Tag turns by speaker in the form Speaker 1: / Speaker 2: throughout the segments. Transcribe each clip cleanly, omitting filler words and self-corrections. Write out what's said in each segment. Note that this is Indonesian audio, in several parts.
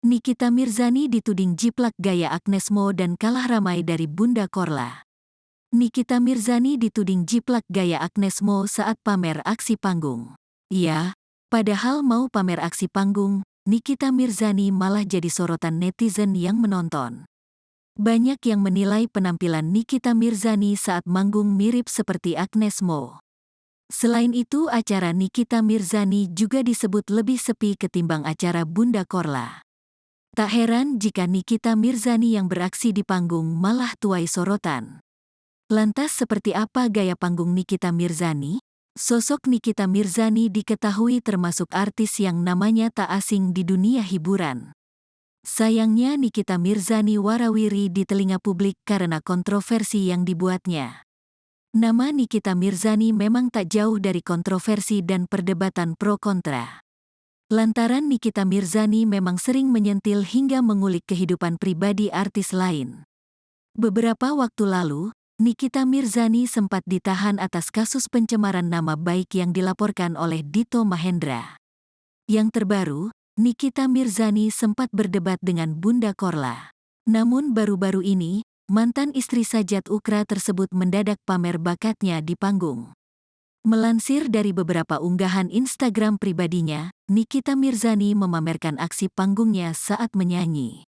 Speaker 1: Nikita Mirzani dituding jiplak gaya Agnes Mo dan kalah ramai dari Bunda Korla. Nikita Mirzani dituding jiplak gaya Agnes Mo saat pamer aksi panggung. Ya, padahal mau pamer aksi panggung, Nikita Mirzani malah jadi sorotan netizen yang menonton. Banyak yang menilai penampilan Nikita Mirzani saat manggung mirip seperti Agnes Mo. Selain itu, acara Nikita Mirzani juga disebut lebih sepi ketimbang acara Bunda Korla. Tak heran jika Nikita Mirzani yang beraksi di panggung malah tuai sorotan. Lantas seperti apa gaya panggung Nikita Mirzani? Sosok Nikita Mirzani diketahui termasuk artis yang namanya tak asing di dunia hiburan. Sayangnya Nikita Mirzani warawiri di telinga publik karena kontroversi yang dibuatnya. Nama Nikita Mirzani memang tak jauh dari kontroversi dan perdebatan pro kontra. Lantaran Nikita Mirzani memang sering menyentil hingga mengulik kehidupan pribadi artis lain. Beberapa waktu lalu, Nikita Mirzani sempat ditahan atas kasus pencemaran nama baik yang dilaporkan oleh Dito Mahendra. Yang terbaru, Nikita Mirzani sempat berdebat dengan Bunda Korla. Namun baru-baru ini, mantan istri Sajat Ukra tersebut mendadak pamer bakatnya di panggung. Melansir dari beberapa unggahan Instagram pribadinya, Nikita Mirzani memamerkan aksi panggungnya saat menyanyi.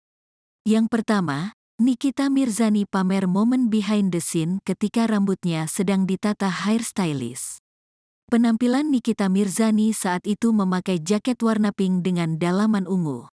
Speaker 1: Yang pertama, Nikita Mirzani pamer momen behind the scene ketika rambutnya sedang ditata hairstylist. Penampilan Nikita Mirzani saat itu memakai jaket warna pink dengan dalaman ungu.